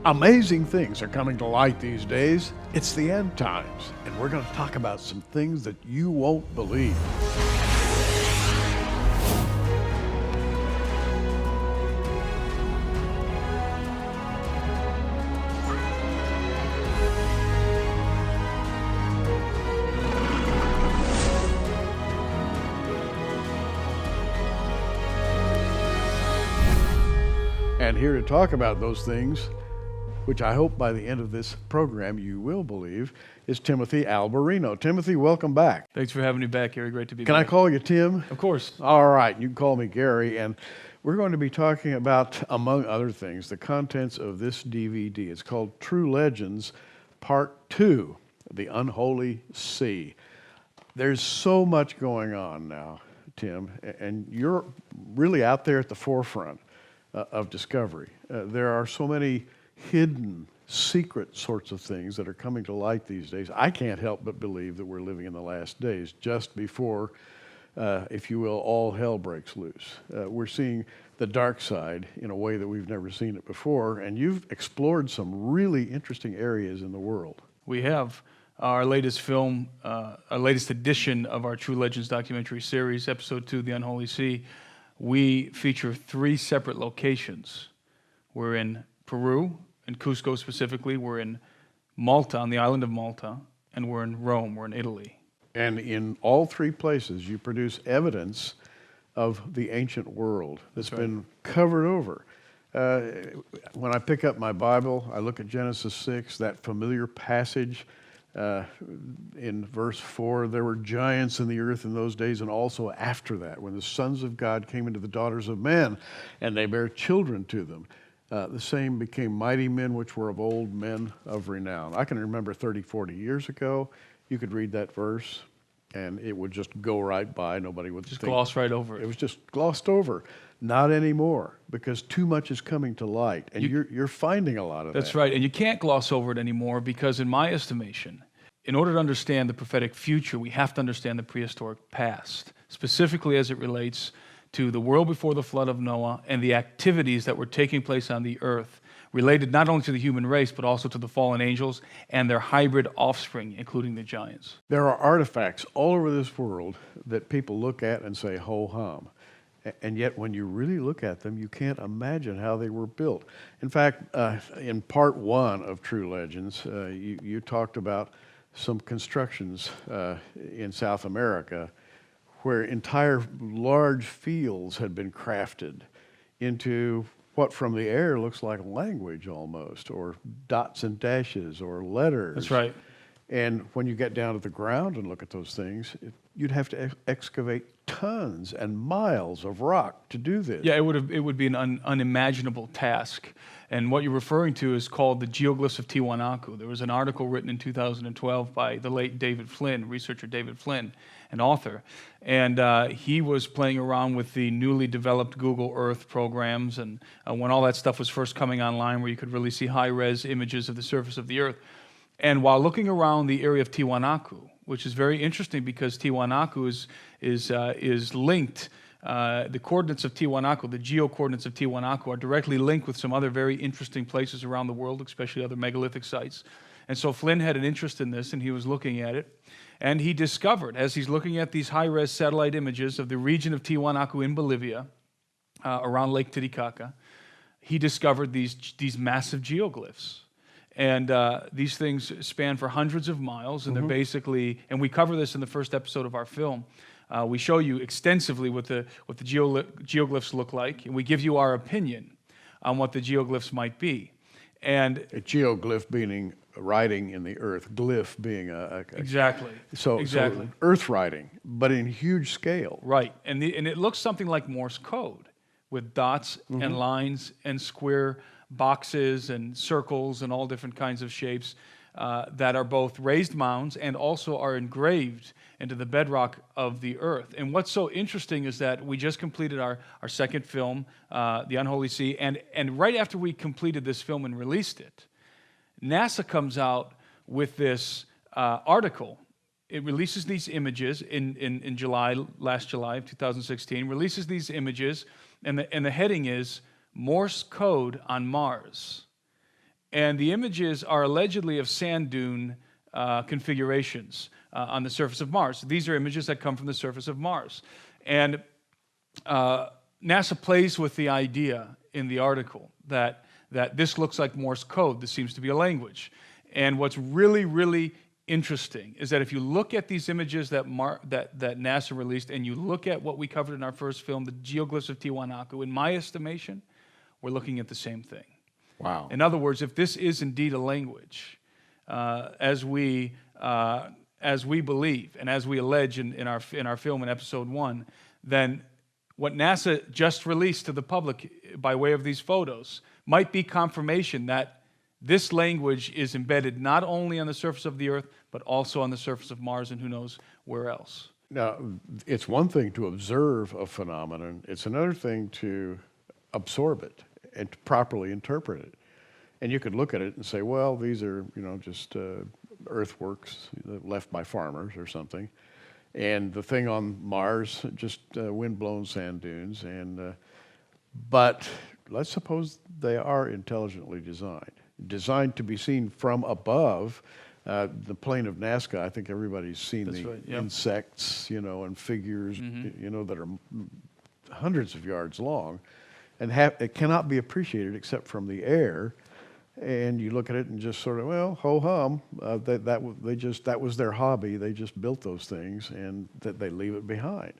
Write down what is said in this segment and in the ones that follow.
Amazing things are coming to light these days. It's the end times, and we're going to talk about some things that you won't believe. And here to talk about those things, which I hope by the end of this program you will believe, is Timothy Alberino. Timothy, welcome back. Thanks for having me back, Gary. Great to be back. Can I call you Tim? Of course. All right, you can call me Gary. And we're going to be talking about, among other things, the contents of this DVD. It's called True Legends, Part 2, The Unholy Sea. There's so much going on now, Tim, and you're really out there at the forefront of discovery. There are so many hidden, secret sorts of things that are coming to light these days. I can't help but believe that we're living in the last days, just before, if you will, all hell breaks loose. We're seeing the dark side in a way that we've never seen it before, and you've explored some really interesting areas in the world. We have. Our latest film, our latest edition of our True Legends documentary series, Episode 2, The Unholy Sea, we feature 3 separate locations. We're in Peru, in Cusco specifically, we're in Malta, on the island of Malta, and we're in Rome, we're in Italy. And in all 3 places, you produce evidence of the ancient world that's been covered over. When I pick up my Bible, I look at Genesis 6, that familiar passage in verse 4, there were giants in the earth in those days, and also after that, when the sons of God came into the daughters of men, and they bare children to them. The same became mighty men which were of old, men of renown. I can remember 30, 40 years ago, you could read that verse and it would just go right by. Nobody would just gloss right over it. It was just glossed over. Not anymore, because too much is coming to light, and you're finding a lot of that. That's right, and you can't gloss over it anymore, because in my estimation, in order to understand the prophetic future, we have to understand the prehistoric past, specifically as it relates to the world before the flood of Noah and the activities that were taking place on the earth, related not only to the human race, but also to the fallen angels and their hybrid offspring, including the giants. There are artifacts all over this world that people look at and say, ho-hum. And yet, when you really look at them, you can't imagine how they were built. In fact, in part 1 of True Legends, you talked about some constructions in South America where entire large fields had been crafted into what from the air looks like language almost, or dots and dashes, or letters. That's right. And when you get down to the ground and look at those things, you'd have to excavate tons and miles of rock to do this. Yeah, it would be an unimaginable task. And what you're referring to is called the Geoglyphs of Tiahuanaco. There was an article written in 2012 by the late David Flynn, researcher David Flynn, an author. And he was playing around with the newly developed Google Earth programs, and when all that stuff was first coming online, where you could really see high-res images of the surface of the earth. And while looking around the area of Tiahuanaco, which is very interesting because Tiahuanaco is linked. The coordinates of Tiahuanaco, the geo-coordinates of Tiahuanaco, are directly linked with some other very interesting places around the world, especially other megalithic sites. And so Flynn had an interest in this, and he was looking at it. And he discovered, as he's looking at these high-res satellite images of the region of Tiahuanaco in Bolivia, around Lake Titicaca, he discovered these massive geoglyphs. And these things span for hundreds of miles, and they're basically, and we cover this in the first episode of our film. We show you extensively what the geoglyphs look like, and we give you our opinion on what the geoglyphs might be. And a geoglyph meaning writing in the earth, glyph being exactly. So earth writing, but in huge scale. Right, and it looks something like Morse code, with dots and lines and square boxes and circles and all different kinds of shapes that are both raised mounds and also are engraved into the bedrock of the earth. And what's so interesting is that we just completed our second film, The Unholy Sea, and right after we completed this film and released it, NASA comes out with this article. It releases these images in July, last July of 2016, releases these images, and the heading is Morse Code on Mars. And the images are allegedly of sand dune configurations on the surface of Mars. These are images that come from the surface of Mars. And NASA plays with the idea in the article that this looks like Morse code. This seems to be a language. And what's really, really interesting is that if you look at these images that NASA released, and you look at what we covered in our first film, the geoglyphs of Tiahuanaco, in my estimation, we're looking at the same thing. Wow. In other words, if this is indeed a language, as we believe and as we allege in our film in episode 1, then what NASA just released to the public by way of these photos might be confirmation that this language is embedded not only on the surface of the Earth, but also on the surface of Mars and who knows where else. Now, it's one thing to observe a phenomenon. It's another thing to absorb it and to properly interpret it. And you could look at it and say, well, these are, just earthworks left by farmers or something. And the thing on Mars, just wind-blown sand dunes. But let's suppose they are intelligently designed to be seen from above. The plane of Nazca, I think everybody's seen insects, and figures, that are hundreds of yards long, and it cannot be appreciated except from the air. And you look at it and just sort of, well, ho hum. That was their hobby. They just built those things, and that they leave it behind.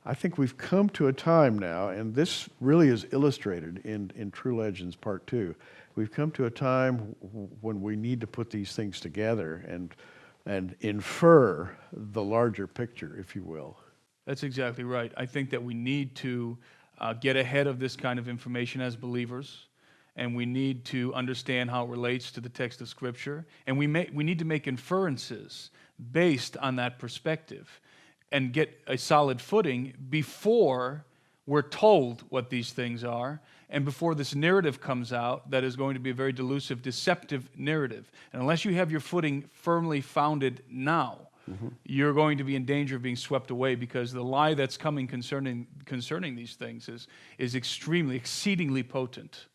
I think we've come to a time now, and this really is illustrated in True Legends Part 2. We've come to a time when we need to put these things together and infer the larger picture, if you will. That's exactly right. I think that we need to get ahead of this kind of information as believers, and we need to understand how it relates to the text of Scripture, and we need to make inferences based on that perspective and get a solid footing before we're told what these things are, and before this narrative comes out that is going to be a very delusive, deceptive narrative. And unless you have your footing firmly founded now, you're going to be in danger of being swept away, because the lie that's coming concerning these things is exceedingly potent.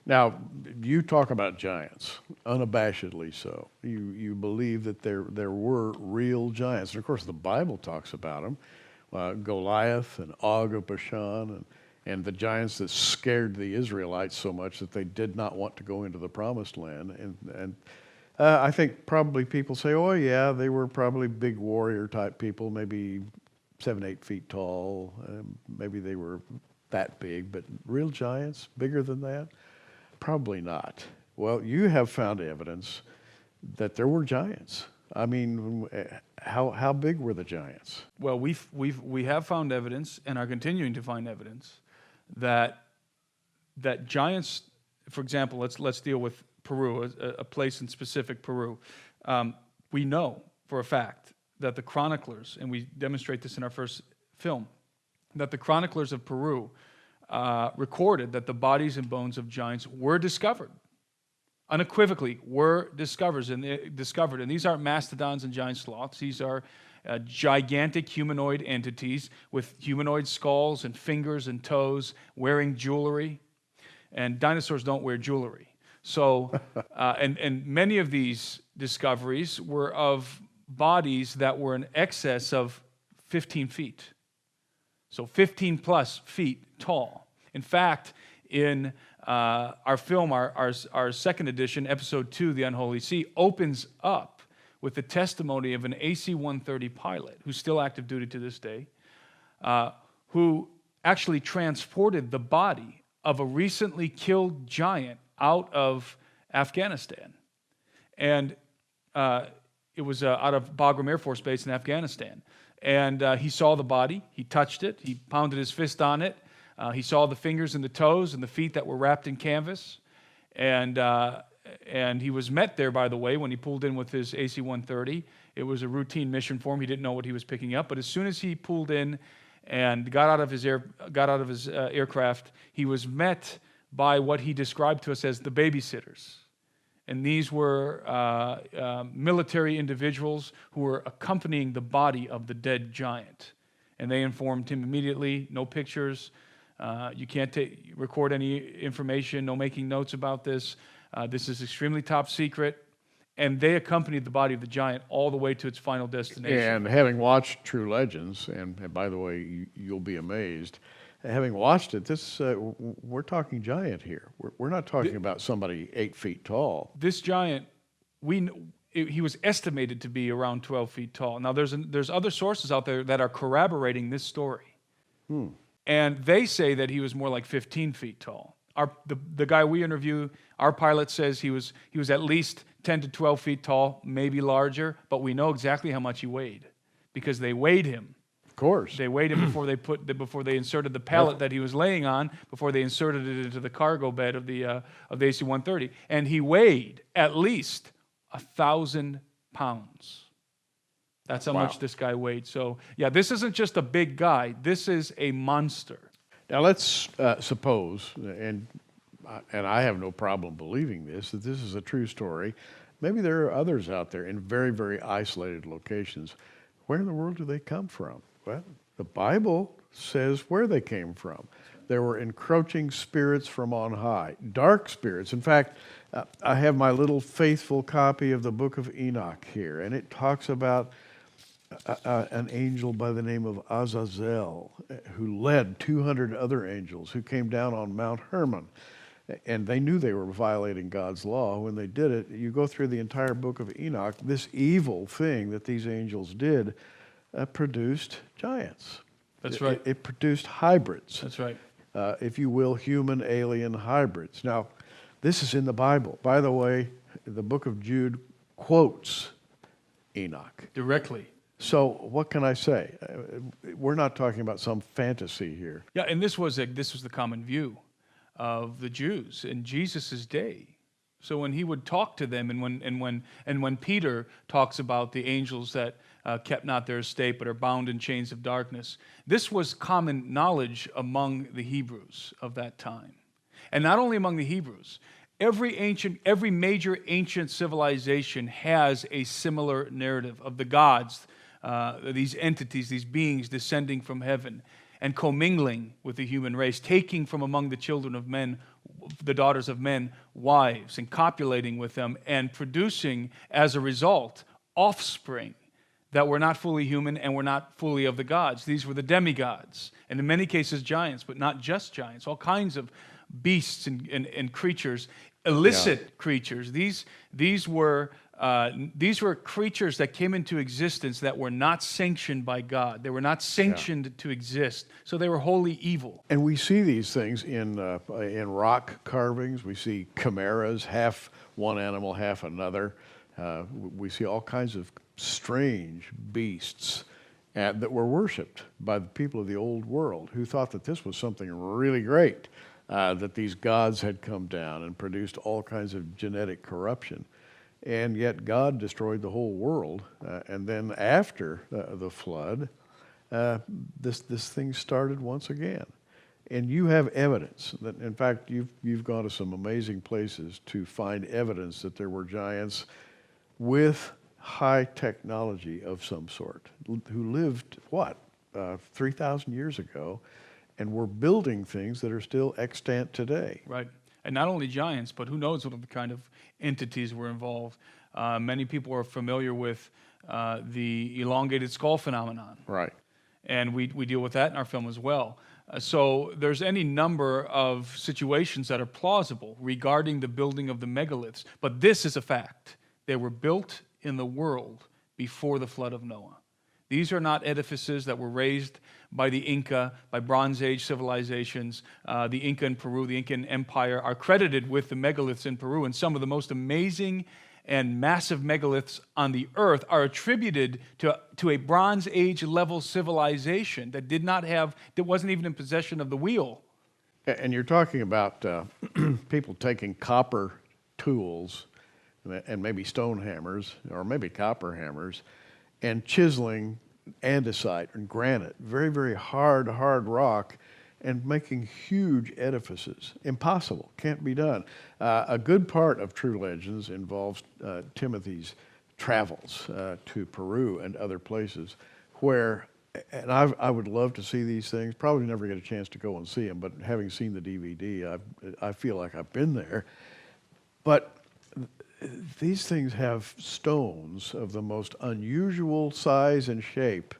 Now, you talk about giants, unabashedly so. You believe that there were real giants. And of course, the Bible talks about them, Goliath and Og of Bashan, and the giants that scared the Israelites so much that they did not want to go into the Promised Land. And I think probably people say, oh yeah, they were probably big warrior type people, maybe 7-8 feet tall. Maybe they were that big, but real giants, bigger than that? Probably not. Well, you have found evidence that there were giants. I mean, how big were the giants? Well, we have found evidence and are continuing to find evidence that giants, for example, let's deal with Peru, a place in specific Peru. We know for a fact that the chroniclers, and we demonstrate this in our first film, that the chroniclers of Peru recorded that the bodies and bones of giants were discovered. Unequivocally were discovered. And these aren't mastodons and giant sloths. These are gigantic humanoid entities with humanoid skulls and fingers and toes, wearing jewelry. And dinosaurs don't wear jewelry. So, and many of these discoveries were of bodies that were in excess of 15 feet. So 15 plus feet tall. In fact, in our film, our second edition, episode 2, The Unholy Sea, opens up with the testimony of an AC-130 pilot who's still active duty to this day, who actually transported the body of a recently killed giant out of Afghanistan. And it was out of Bagram Air Force Base in Afghanistan. And he saw the body, he touched it, he pounded his fist on it, he saw the fingers and the toes and the feet that were wrapped in canvas. And he was met there, by the way, when he pulled in with his AC-130. It was a routine mission for him. He didn't know what he was picking up. But as soon as he pulled in and got out of his aircraft, he was met by what he described to us as the babysitters. And these were military individuals who were accompanying the body of the dead giant. And they informed him immediately, no pictures, you can't record any information, no making notes about this. This is extremely top secret, and they accompanied the body of the giant all the way to its final destination. And having watched True Legends, and by the way, you'll be amazed, having watched it, we're talking giant here. We're not talking about somebody 8 feet tall. This giant, he was estimated to be around 12 feet tall. Now, there's other sources out there that are corroborating this story. And they say that he was more like 15 feet tall. The guy we interview, our pilot says he was at least 10 to 12 feet tall, maybe larger, but we know exactly how much he weighed because they weighed him. Of course. They weighed him before they inserted the pallet that he was laying on, before they inserted it into the cargo bed of the AC-130, and he weighed at least 1,000 pounds. That's how much this guy weighed. So, yeah, this isn't just a big guy. This is a monster. Now, let's suppose, and I have no problem believing this, that this is a true story. Maybe there are others out there in very, very isolated locations. Where in the world do they come from? Well, the Bible says where they came from. There were encroaching spirits from on high, dark spirits. In fact, I have my little faithful copy of the book of Enoch here, and it talks about an angel by the name of Azazel who led 200 other angels who came down on Mount Hermon. And they knew they were violating God's law when they did it. You go through the entire book of Enoch, this evil thing that these angels did produced giants. That's right. It produced hybrids. That's right. If you will, human-alien hybrids. Now, this is in the Bible. By the way, the book of Jude quotes Enoch. Directly. So what can I say? We're not talking about some fantasy here. Yeah, and this was the common view of the Jews in Jesus' day. So when he would talk to them, and when Peter talks about the angels that kept not their estate but are bound in chains of darkness, this was common knowledge among the Hebrews of that time, and not only among the Hebrews. Every major ancient civilization has a similar narrative of the gods, these entities, these beings descending from heaven and commingling with the human race, taking from among the children of men, the daughters of men, wives, and copulating with them, and producing, as a result, offspring that were not fully human and were not fully of the gods. These were the demigods, and in many cases giants, but not just giants, all kinds of beasts and creatures, illicit creatures. These were creatures that came into existence that were not sanctioned by God. They were not sanctioned to exist, so they were wholly evil. And we see these things in rock carvings. We see chimeras, half one animal, half another. We see all kinds of strange beasts that were worshipped by the people of the old world who thought that this was something really great, that these gods had come down and produced all kinds of genetic corruption. And yet God destroyed the whole world. And then after the flood, this thing started once again. And you have evidence that, in fact, you've gone to some amazing places to find evidence that there were giants with high technology of some sort who lived, 3,000 years ago, and were building things that are still extant today. Right. And not only giants, but who knows what other kind of entities were involved. Many people are familiar with the elongated skull phenomenon. Right. And we deal with that in our film as well. So there's any number of situations that are plausible regarding the building of the megaliths. But this is a fact. They were built in the world before the flood of Noah. These are not edifices that were raised by the Inca, by Bronze Age civilizations. The Inca in Peru, the Incan Empire, are credited with the megaliths in Peru, and some of the most amazing and massive megaliths on the earth are attributed to a Bronze Age level civilization that wasn't even in possession of the wheel. And you're talking about people taking copper tools and maybe stone hammers or maybe copper hammers and chiseling andesite and granite, very, very hard rock, and making huge edifices. Impossible, can't be done. A good part of True Legends involves Timothy's travels to Peru and other places where, and I would love to see these things, probably never get a chance to go and see them, but having seen the DVD, I feel like I've been there. But these things have stones of the most unusual size and shape.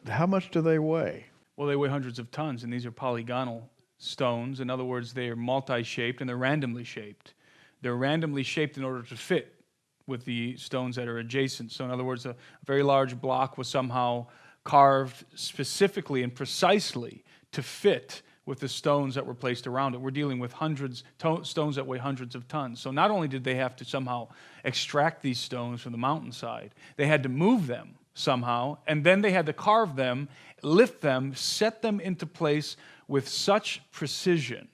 How much do they weigh? Well, they weigh hundreds of tons, and these are polygonal stones. In other words, they are multi-shaped and they're randomly shaped. They're randomly shaped in order to fit with the stones that are adjacent. So in other words, a very large block was somehow carved specifically and precisely to fit with the stones that were placed around it. We're dealing with stones that weigh hundreds of tons. So not only did they have to somehow extract these stones from the mountainside, they had to move them somehow, and then they had to carve them, lift them, set them into place with such precision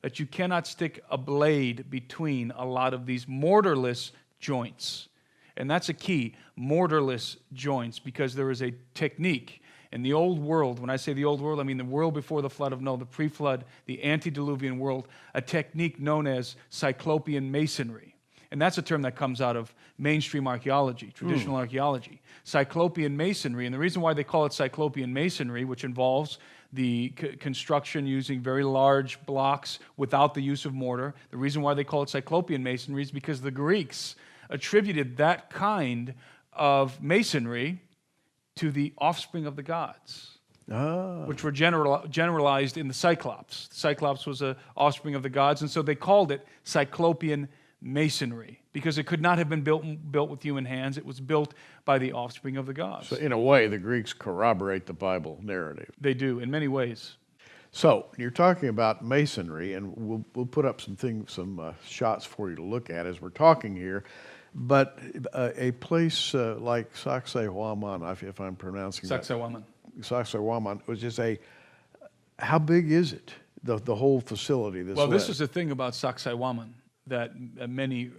that you cannot stick a blade between a lot of these mortarless joints. And that's a key, mortarless joints, because there is a technique in the old world. When I say the old world, I mean the world before the flood of Noah, the pre-flood, the antediluvian world, a technique known as Cyclopean masonry. And that's a term that comes out of mainstream archaeology, traditional archaeology. Cyclopean masonry, and the reason why they call it Cyclopean masonry, which involves the construction using very large blocks without the use of mortar, the reason why they call it Cyclopean masonry is because the Greeks attributed that kind of masonry to the offspring of the gods, which were generalized in the Cyclops. The Cyclops was an offspring of the gods, and so they called it Cyclopean masonry, because it could not have been built with human hands. It was built by the offspring of the gods. So in a way, the Greeks corroborate the Bible narrative. They do, in many ways. So you're talking about masonry, and we'll put up some shots for you to look at as we're talking here. But a place like Sacsayhuaman, if I'm pronouncing Sacsayhuaman. Sacsayhuaman, was just how big is it? The whole facility. This is the thing about Sacsayhuaman that many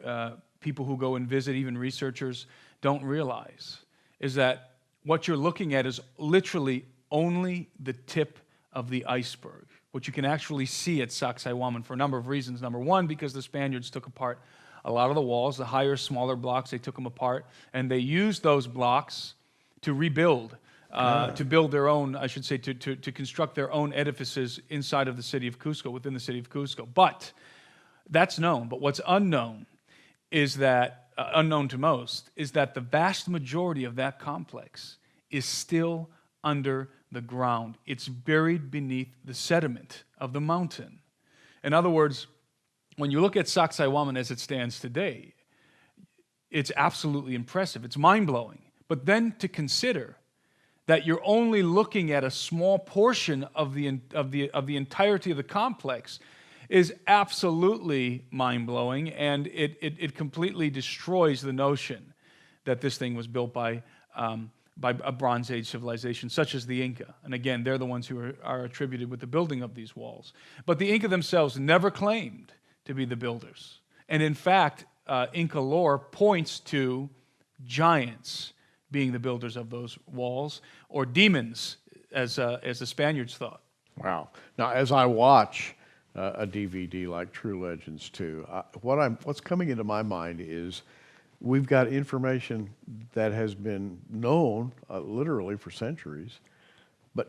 people who go and visit, even researchers, don't realize, is that what you're looking at is literally only the tip of the iceberg. What you can actually see at Sacsayhuaman for a number of reasons. Number one, because the Spaniards took apart a lot of the walls, the higher, smaller blocks, they took them apart, and they used those blocks to rebuild, to build their own, I should say, to construct their own edifices inside of the city of Cusco, within the city of Cusco. But that's known. But what's unknown is that, unknown to most, is that the vast majority of that complex is still under the ground. It's buried beneath the sediment of the mountain. In other words, when you look at Sacsayhuaman as it stands today, it's absolutely impressive. It's mind-blowing. But then to consider that you're only looking at a small portion of the entirety of the complex is absolutely mind-blowing, and it completely destroys the notion that this thing was built by a Bronze Age civilization, such as the Inca. And again, they're the ones who are attributed with the building of these walls. But the Inca themselves never claimed to be the builders. And in fact, Inca lore points to giants being the builders of those walls, or demons, as the Spaniards thought. Wow. Now, as I watch a DVD like True Legends 2, what's coming into my mind is we've got information that has been known literally for centuries, but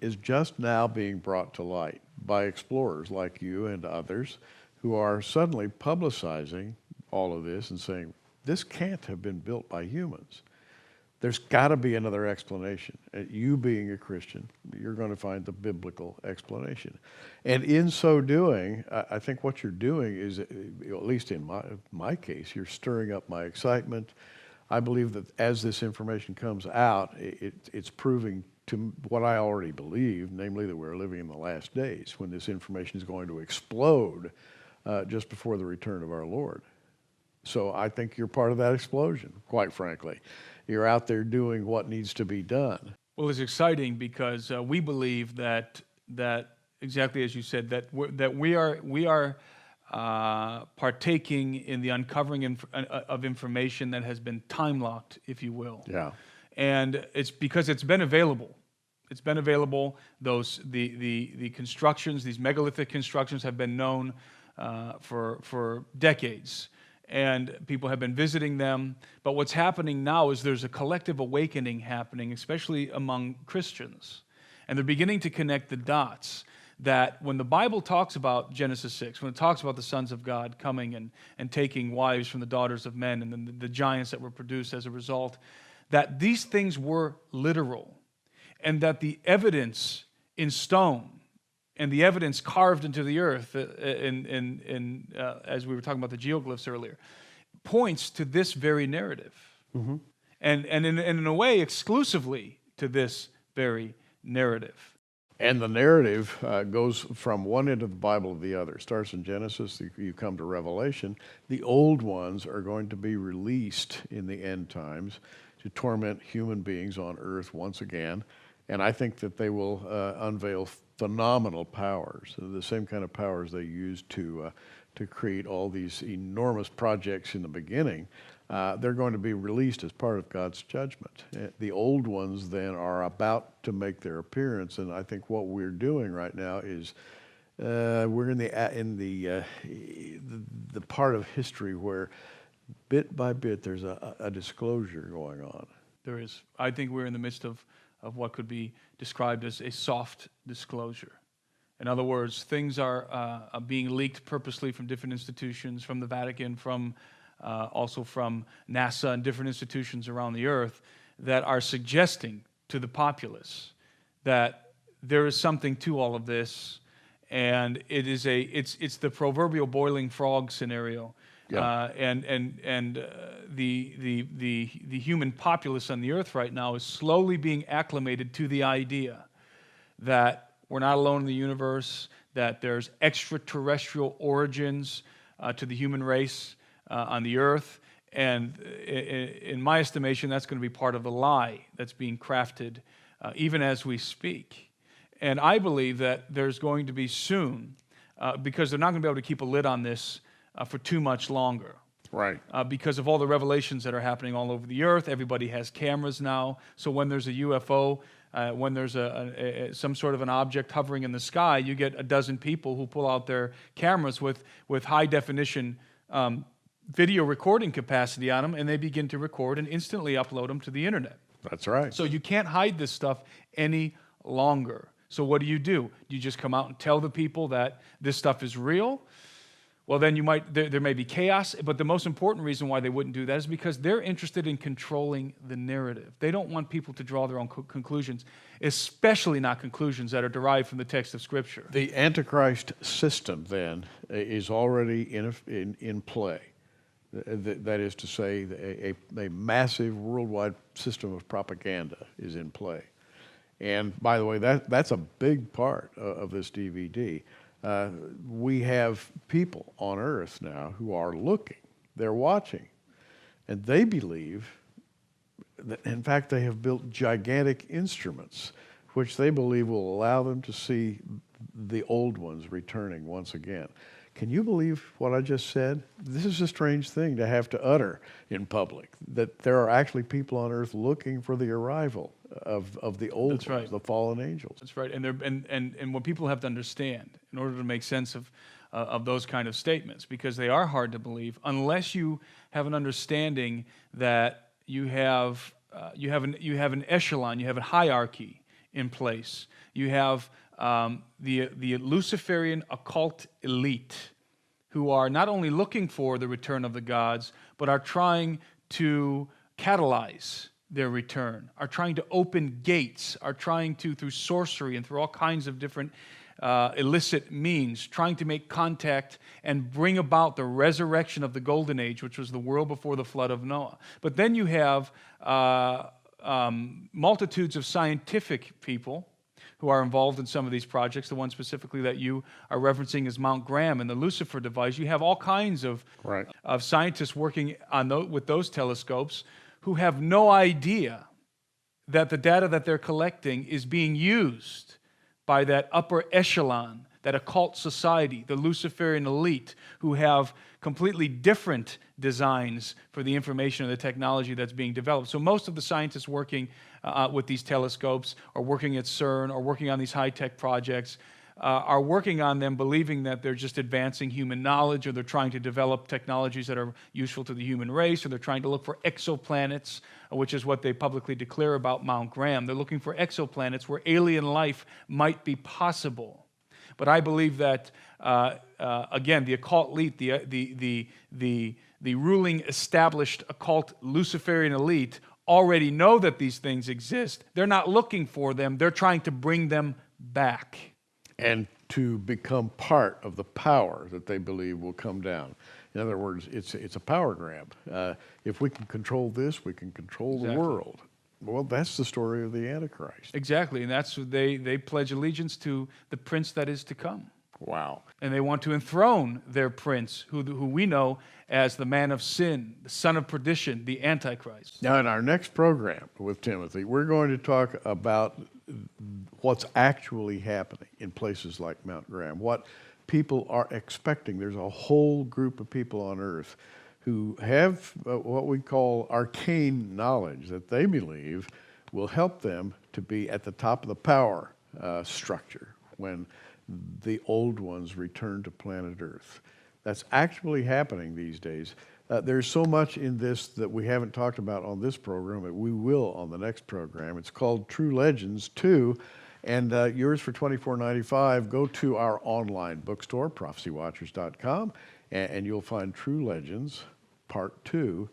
is just now being brought to light by explorers like you and others who are suddenly publicizing all of this and saying, this can't have been built by humans. There's got to be another explanation. You being a Christian, you're going to find the biblical explanation. And in so doing, I think what you're doing is, at least in my case, you're stirring up my excitement. I believe that as this information comes out, it's proving to what I already believe, namely that we're living in the last days when this information is going to explode just before the return of our Lord. So I think you're part of that explosion, quite frankly. You're out there doing what needs to be done. Well, it's exciting because we believe that exactly as you said, that we are partaking in the uncovering of information that has been time locked, if you will. Yeah. And it's because it's been available. It's been available. The constructions, these megalithic constructions, have been known for decades. And people have been visiting them. But what's happening now is there's a collective awakening happening, especially among Christians. And they're beginning to connect the dots that when the Bible talks about Genesis 6, when it talks about the sons of God coming and taking wives from the daughters of men and then the giants that were produced as a result, that these things were literal, and that the evidence in stone and the evidence carved into the earth, as we were talking about the geoglyphs earlier, points to this very narrative. Mm-hmm. And in a way, exclusively to this very narrative. And the narrative goes from one end of the Bible to the other. It starts in Genesis, you come to Revelation. The old ones are going to be released in the end times to torment human beings on earth once again. And I think that they will unveil phenomenal powers, the same kind of powers they used to create all these enormous projects in the beginning. They're going to be released as part of God's judgment. The old ones then are about to make their appearance, and I think what we're doing right now is we're in the part of history where bit by bit there's a disclosure going on. There is. I think we're in the midst of what could be described as a soft disclosure. In other words, things are being leaked purposely from different institutions, from the Vatican, from also from NASA and different institutions around the earth, that are suggesting to the populace that there is something to all of this, and it's the proverbial boiling frog scenario. Yeah. The human populace on the earth right now is slowly being acclimated to the idea that we're not alone in the universe, that there's extraterrestrial origins to the human race on the earth. And in my estimation, that's going to be part of the lie that's being crafted even as we speak. And I believe that there's going to be soon, because they're not going to be able to keep a lid on this for too much longer. Right. Because of all the revelations that are happening all over the earth. Everybody has cameras now. So when there's a UFO, when there's some sort of an object hovering in the sky, you get a dozen people who pull out their cameras with high definition video recording capacity on them, and they begin to record and instantly upload them to the internet. That's right. So you can't hide this stuff any longer. So what do? You just come out and tell the people that this stuff is real? Well, then there may be chaos, but the most important reason why they wouldn't do that is because they're interested in controlling the narrative. They don't want people to draw their own conclusions, especially not conclusions that are derived from the text of Scripture. The Antichrist system, then, is already in play. That is to say, a massive worldwide system of propaganda is in play. And by the way, that's a big part of this DVD. We have people on earth now who are looking, they're watching, and they believe that, in fact, they have built gigantic instruments which they believe will allow them to see the old ones returning once again. Can you believe what I just said? This is a strange thing to have to utter in public, that there are actually people on earth looking for the arrival of the old That's ones, right. the fallen angels. That's right. And what people have to understand in order to make sense of those kind of statements, because they are hard to believe unless you have an understanding that you have an echelon, you have a hierarchy in place. You have the Luciferian occult elite who are not only looking for the return of the gods, but are trying to catalyze their return, are trying to open gates, are trying to, through sorcery and through all kinds of different illicit means, trying to make contact and bring about the resurrection of the Golden Age, which was the world before the flood of Noah. But then you have multitudes of scientific people who are involved in some of these projects. The one specifically that you are referencing is Mount Graham and the Lucifer device. You have all kinds of scientists working on with those telescopes who have no idea that the data that they're collecting is being used by that upper echelon, that occult society, the Luciferian elite, who have completely different designs for the information and the technology that's being developed. So most of the scientists working with these telescopes, or working at CERN, or working on these high-tech projects, are working on them believing that they're just advancing human knowledge, or they're trying to develop technologies that are useful to the human race, or they're trying to look for exoplanets, which is what they publicly declare about Mount Graham. They're looking for exoplanets where alien life might be possible. But I believe that, again, the occult elite, the ruling established occult Luciferian elite already know that these things exist. They're not looking for them. They're trying to bring them back. And to become part of the power that they believe will come down. In other words, it's a power grab. If we can control this, we can control the world. Well, that's the story of the Antichrist. Exactly, and that's what they pledge allegiance to the prince that is to come. Wow. And they want to enthrone their prince, who we know as the man of sin, the son of perdition, the Antichrist. Now, in our next program with Timothy, we're going to talk about what's actually happening in places like Mount Graham, what people are expecting. There's a whole group of people on earth who have what we call arcane knowledge that they believe will help them to be at the top of the power structure when the old ones return to planet Earth. That's actually happening these days. There's so much in this that we haven't talked about on this program, but we will on the next program. It's called True Legends 2, and yours for $24.95. Go to our online bookstore, prophecywatchers.com, and you'll find True Legends Part 2,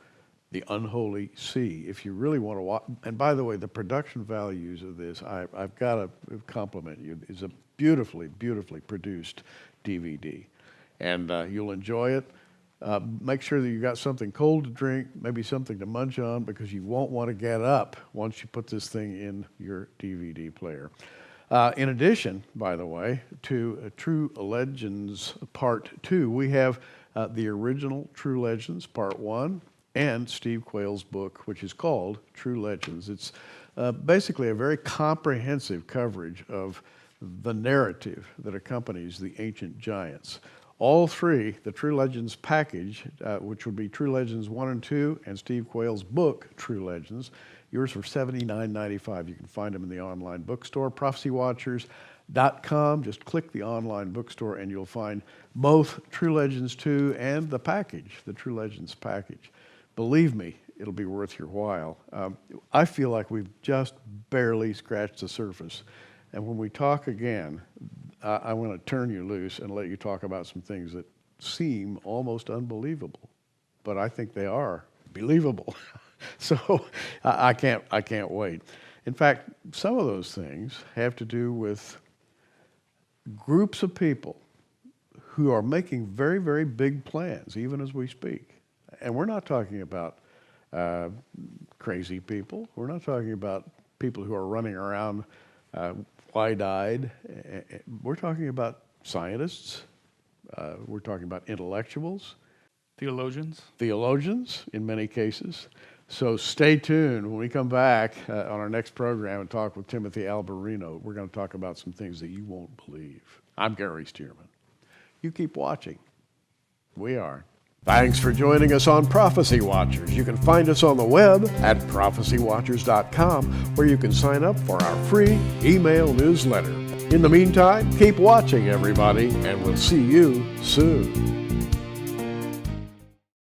The Unholy Sea. If you really want to watch, and by the way, the production values of this, I've got to compliment you. It's a beautifully, beautifully produced DVD. And you'll enjoy it. Make sure that you got something cold to drink, maybe something to munch on, because you won't want to get up once you put this thing in your DVD player. In addition, by the way, to True Legends Part 2, we have the original True Legends Part 1 and Steve Quayle's book, which is called True Legends. It's basically a very comprehensive coverage of the narrative that accompanies the ancient giants. All three, the True Legends package, which would be True Legends 1 and 2, and Steve Quayle's book, True Legends, yours for $79.95. You can find them in the online bookstore, prophecywatchers.com. Just click the online bookstore and you'll find both True Legends 2 and the package, the True Legends package. Believe me, it'll be worth your while. I feel like we've just barely scratched the surface. And when we talk again, I want to turn you loose and let you talk about some things that seem almost unbelievable, but I think they are believable. So I can't wait. In fact, some of those things have to do with groups of people who are making very, very big plans, even as we speak. And we're not talking about crazy people. We're not talking about people who are running around wide-eyed. We're talking about scientists. We're talking about intellectuals. Theologians, in many cases. So stay tuned. When we come back on our next program and talk with Timothy Alberino, we're going to talk about some things that you won't believe. I'm Gary Stearman. You keep watching. We are. Thanks for joining us on Prophecy Watchers. You can find us on the web at prophecywatchers.com, where you can sign up for our free email newsletter. In the meantime, keep watching, everybody, and we'll see you soon.